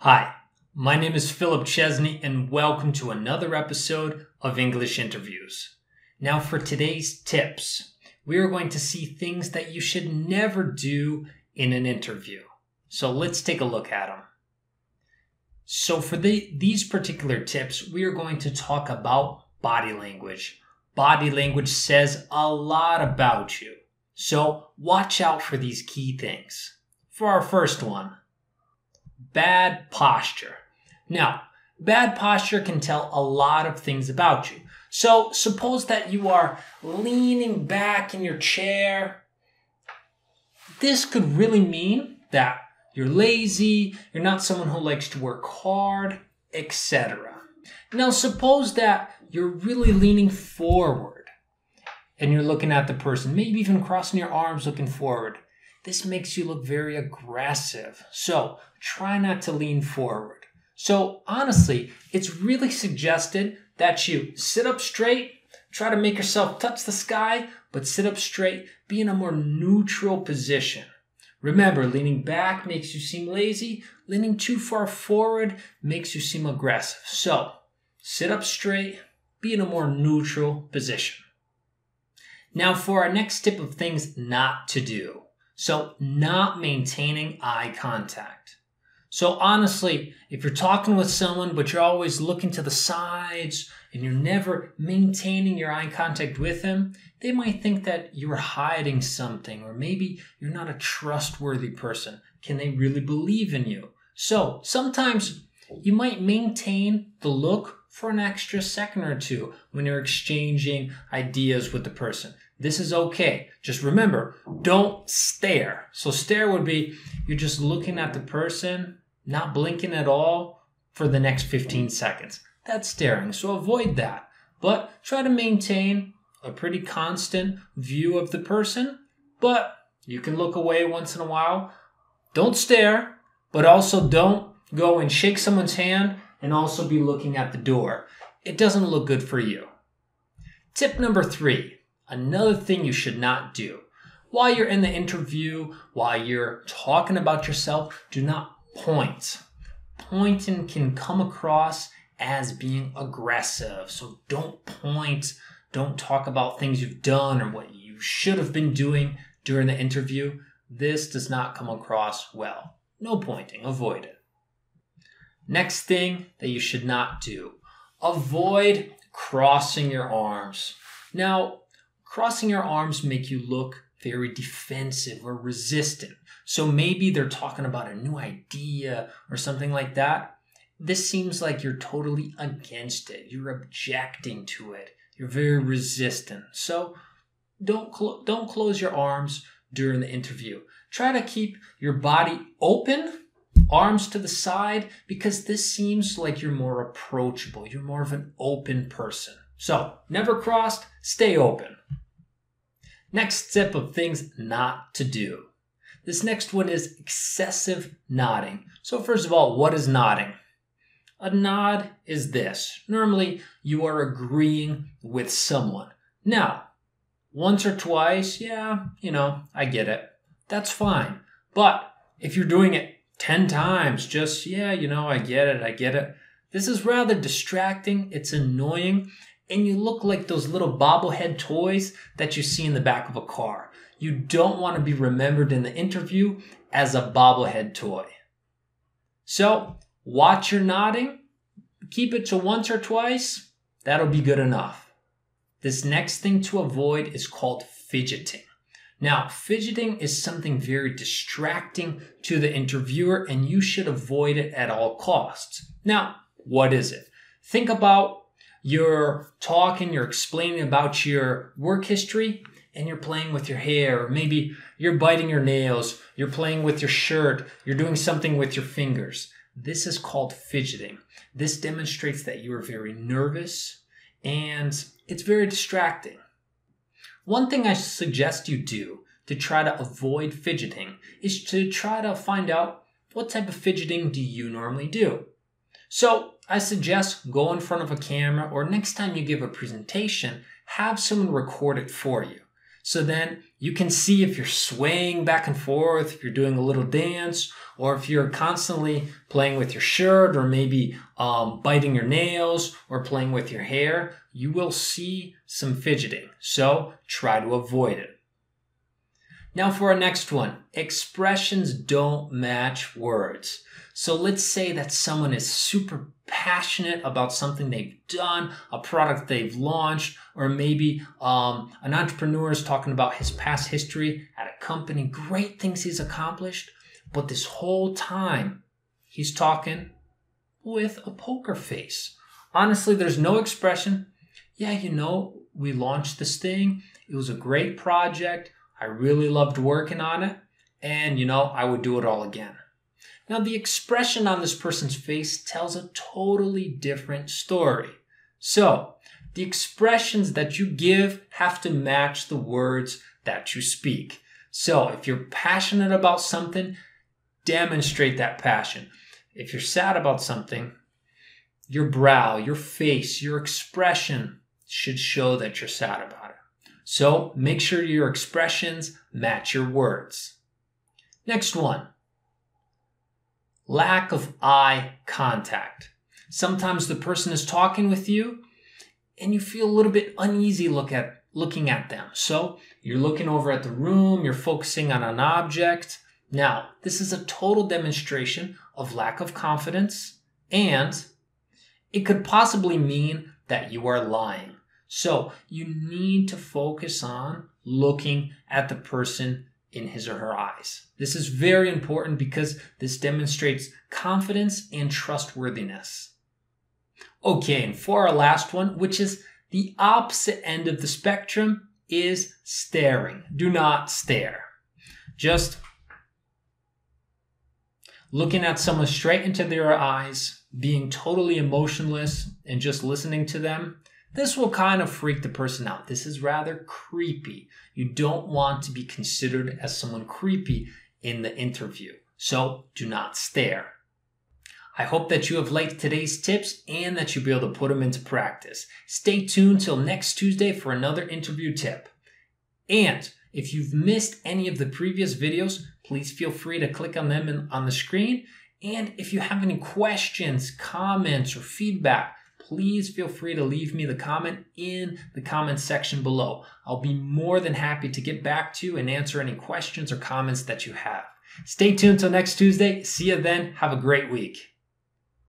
Hi, my name is Philip Chesney and welcome to another episode of English Interviews. Now for today's tips, we are going to see things that you should never do in an interview. So let's take a look at them. So for these particular tips, we are going to talk about body language. Body language says a lot about you. So watch out for these key things. For our first one, bad posture. Now, bad posture can tell a lot of things about you. So suppose that you are leaning back in your chair. This could really mean that you're lazy, you're not someone who likes to work hard, etc. Now, suppose that you're really leaning forward and you're looking at the person, maybe even crossing your arms looking forward. This makes you look very aggressive. So try not to lean forward. So honestly, it's really suggested that you sit up straight, try to make yourself touch the sky, but sit up straight, be in a more neutral position. Remember, leaning back makes you seem lazy. Leaning too far forward makes you seem aggressive. So sit up straight, be in a more neutral position. Now for our next tip of things not to do. So not maintaining eye contact. So honestly, if you're talking with someone, but you're always looking to the sides and you're never maintaining your eye contact with them, they might think that you're hiding something, or maybe you're not a trustworthy person. Can they really believe in you? So sometimes you might maintain the look for an extra second or two when you're exchanging ideas with the person. This is okay. Just remember, don't stare. So stare would be you're just looking at the person, not blinking at all for the next 15 seconds. That's staring, so avoid that. But try to maintain a pretty constant view of the person, but you can look away once in a while. Don't stare, but also don't go and shake someone's hand and also be looking at the door. It doesn't look good for you. Tip number 3. Another thing you should not do. While you're in the interview, while you're talking about yourself, do not point. Pointing can come across as being aggressive. So don't point. Don't talk about things you've done or what you should have been doing during the interview. This does not come across well. No pointing. Avoid it. Next thing that you should not do. Avoid crossing your arms. Now, crossing your arms make you look very defensive or resistant. So maybe they're talking about a new idea or something like that. This seems like you're totally against it. You're objecting to it. You're very resistant. So don't close your arms during the interview. Try to keep your body open, arms to the side, because this seems like you're more approachable. You're more of an open person. So never crossed, stay open. Next tip of things not to do. This next one is excessive nodding. So first of all, what is nodding? A nod is this. Normally, you are agreeing with someone. Now, once or twice, yeah, I get it. That's fine. But if you're doing it 10 times, just, I get it. This is rather distracting. It's annoying. And you look like those little bobblehead toys that you see in the back of a car. You don't want to be remembered in the interview as a bobblehead toy. So, watch your nodding. Keep it to once or twice. That'll be good enough. This next thing to avoid is called fidgeting. Now, fidgeting is something very distracting to the interviewer, and you should avoid it at all costs. Now, what is it? Think about you're talking, you're explaining about your work history, and you're playing with your hair, or maybe you're biting your nails, you're playing with your shirt, you're doing something with your fingers. This is called fidgeting. This demonstrates that you are very nervous, and it's very distracting. One thing I suggest you do to try to avoid fidgeting is to try to find out what type of fidgeting do you normally do. So I suggest go in front of a camera, or next time you give a presentation, have someone record it for you. So then you can see if you're swaying back and forth, if you're doing a little dance, or if you're constantly playing with your shirt, or maybe biting your nails, or playing with your hair. You will see some fidgeting. So try to avoid it. Now for our next one, expressions don't match words. So let's say that someone is super passionate about something they've done, a product they've launched, or maybe an entrepreneur is talking about his past history at a company, great things he's accomplished, but this whole time he's talking with a poker face. Honestly, there's no expression. Yeah, we launched this thing. It was a great project. I really loved working on it. And, I would do it all again. Now, the expression on this person's face tells a totally different story. So, the expressions that you give have to match the words that you speak. So, if you're passionate about something, demonstrate that passion. If you're sad about something, your brow, your face, your expression should show that you're sad about it. So, make sure your expressions match your words. Next one. Lack of eye contact. Sometimes the person is talking with you and you feel a little bit uneasy looking at them. So you're looking over at the room, you're focusing on an object. Now, this is a total demonstration of lack of confidence, and it could possibly mean that you are lying. So you need to focus on looking at the person in his or her eyes. This is very important because this demonstrates confidence and trustworthiness. Okay, and for our last one, which is the opposite end of the spectrum, is staring. Do not stare. Just looking at someone straight into their eyes, being totally emotionless, and just listening to them. This will kind of freak the person out. This is rather creepy. You don't want to be considered as someone creepy in the interview. So do not stare. I hope that you have liked today's tips and that you'll be able to put them into practice. Stay tuned till next Tuesday for another interview tip. And if you've missed any of the previous videos, please feel free to click on them on the screen. And if you have any questions, comments, or feedback, please feel free to leave me the comment in the comment section below. I'll be more than happy to get back to you and answer any questions or comments that you have. Stay tuned till next Tuesday. See you then. Have a great week.